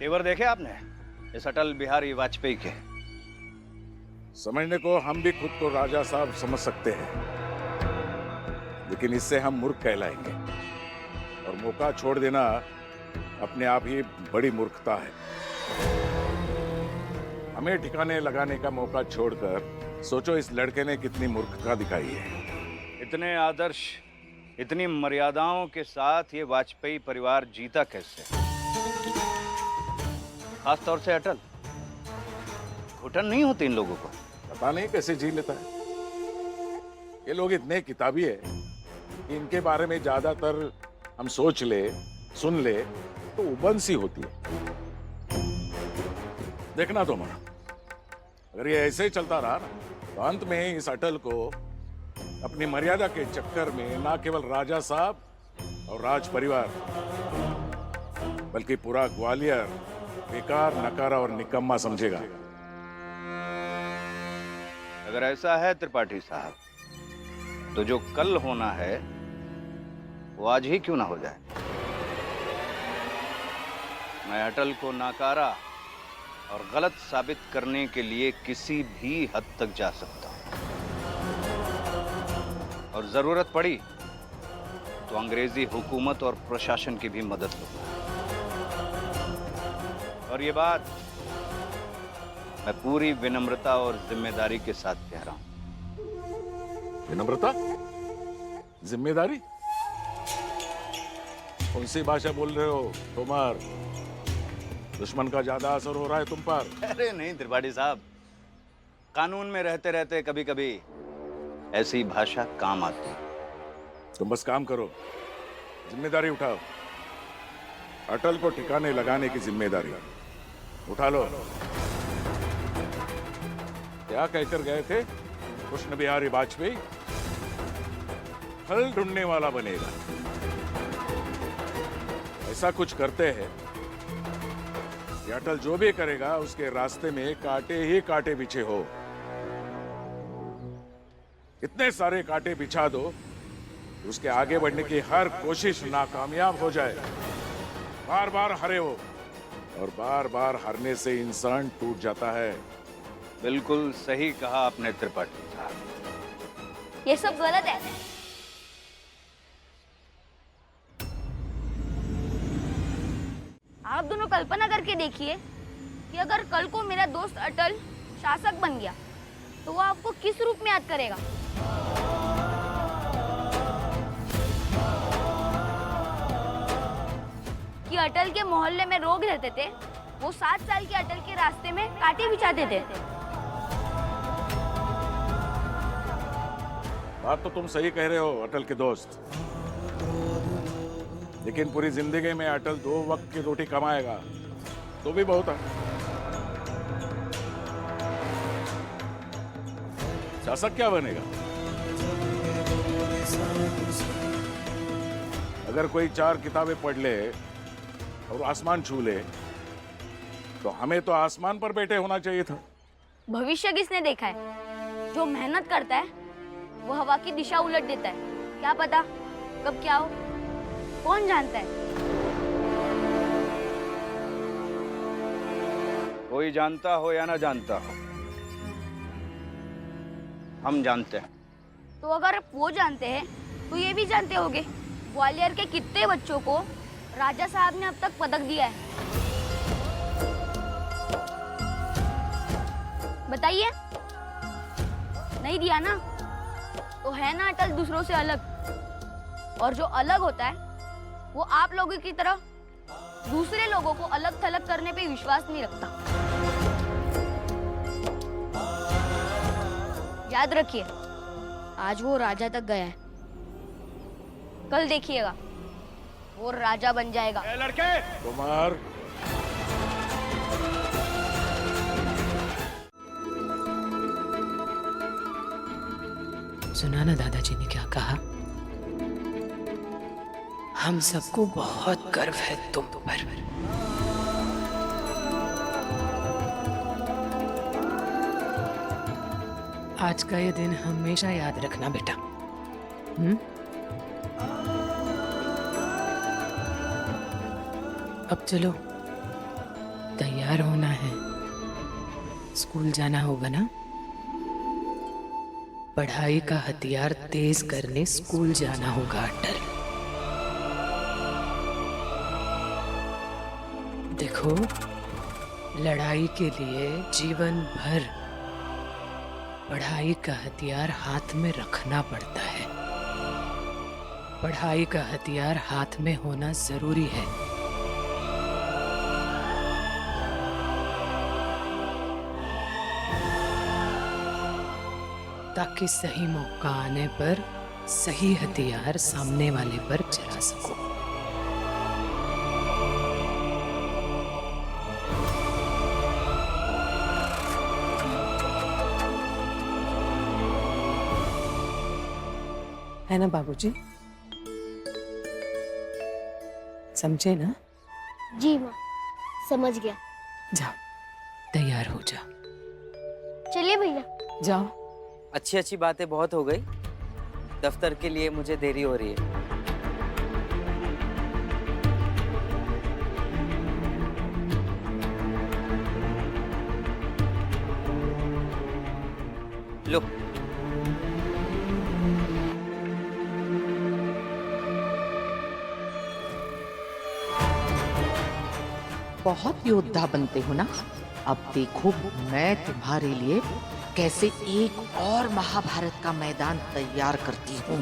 तेवर देखे आपने इस अटल बिहारी वाजपेयी के? समझने को हम भी खुद को राजा साहब समझ सकते हैं, लेकिन इससे हम मूर्ख कहलाएंगे और मौका छोड़ देना अपने आप ही बड़ी मूर्खता है। हमें ठिकाने लगाने का मौका छोड़कर सोचो इस लड़के ने कितनी मूर्खता दिखाई है। इतने आदर्श, इतनी मर्यादाओं के साथ ये वाजपेयी परिवार जीता कैसे? खास तौर से अटल। घुटन नहीं होती इन लोगों को? पता नहीं कैसे जी लेता है। ये लोग इतने किताबी है कि इनके बारे में ज्यादातर हम सोच ले, सुन ले तो उबन सी होती है। देखना तो मना, अगर ये ऐसे ही चलता रहा ना तो अंत में इस अटल को अपनी मर्यादा के चक्कर में ना केवल राजा साहब और राज परिवार बल्कि पूरा ग्वालियर बेकार, नकारा और निकम्मा समझेगा। अगर ऐसा है त्रिपाठी साहब, तो जो कल होना है वो आज ही क्यों ना हो जाए? मैं अटल को नाकारा और गलत साबित करने के लिए किसी भी हद तक जा सकता हूं, और जरूरत पड़ी तो अंग्रेजी हुकूमत और प्रशासन की भी मदद लूंगा। और ये बात मैं पूरी विनम्रता और जिम्मेदारी के साथ कह रहा हूं। विनम्रता, जिम्मेदारी? कौन सी भाषा बोल रहे हो तोमर? दुश्मन का ज्यादा असर हो रहा है तुम पर? अरे नहीं त्रिपाठी साहब, कानून में रहते रहते कभी कभी ऐसी भाषा काम आती है। तुम बस काम करो, जिम्मेदारी उठाओ। अटल को ठिकाने लगाने की जिम्मेदारी उठा लो। क्या कहकर गए थे कृष्ण बिहारी वाजपेयी? फल ढूंढने वाला बनेगा। ऐसा कुछ करते हैं कि अटल जो भी करेगा उसके रास्ते में कांटे ही कांटे बिछे हो। इतने सारे कांटे बिछा दो उसके आगे बढ़ने की हर कोशिश नाकामयाब हो जाए। बार बार हारे हो, और बार बार हारने से इंसान टूट जाता है। बिल्कुल सही कहा आपने त्रिपाठी साहब। ये सब गलत है। आप दोनों कल्पना करके देखिए कि अगर कल को मेरा दोस्त अटल शासक बन गया तो वो आपको किस रूप में याद करेगा? कि अटल के मोहल्ले में लोग रहते थे, वो 7 साल के अटल के रास्ते में कांटे बिछाते थे। बात तो तुम सही कह रहे हो अटल के दोस्त, लेकिन पूरी जिंदगी में अटल 2 वक्त की रोटी कमाएगा तो भी बहुत है। शासक क्या बनेगा? अगर कोई 4 किताबें पढ़ ले और आसमान छू ले तो हमें तो आसमान पर बैठे होना चाहिए था। भविष्य किसने देखा है? जो मेहनत करता है वो हवा की दिशा उलट देता है। क्या पता कब क्या हो, कौन जानता है? कोई जानता हो या ना जानता हो, हम जानते हैं। तो अगर वो जानते हैं तो ये भी जानते होंगे ग्वालियर के कितने बच्चों को राजा साहब ने अब तक पदक दिया है। बताइए, नहीं दिया ना? तो है ना अटल दूसरों से अलग, और जो अलग होता है वो आप लोगों की तरह दूसरे लोगों को अलग थलग करने पे विश्वास नहीं रखता। याद रखिए, आज वो राजा तक गया है, कल देखिएगा वो राजा बन जाएगा। लड़के, कुमार, सुना ना दादाजी ने क्या कहा? हम सबको बहुत गर्व है तुम पर। आज का ये दिन हमेशा याद रखना बेटा। अब चलो, तैयार होना है, स्कूल जाना होगा ना। पढ़ाई का हथियार तेज करने स्कूल जाना होगा अटल। देखो, लड़ाई के लिए जीवन भर पढ़ाई का हथियार हाथ में रखना पड़ता है। पढ़ाई का हथियार हाथ में होना जरूरी है। ताकि सही मौका आने पर सही हथियार सामने वाले पर चला सको। है ना बाबूजी? समझे ना? जी माँ, समझ गया। जाओ, तैयार हो जा। चलिए भैया। जाओ। अच्छी अच्छी बातें बहुत हो गई, दफ्तर के लिए मुझे देरी हो रही है। लो। बहुत योद्धा बनते हो ना। अब देखो मैं तुम्हारे लिए कैसे एक और महाभारत का मैदान तैयार करती हूँ।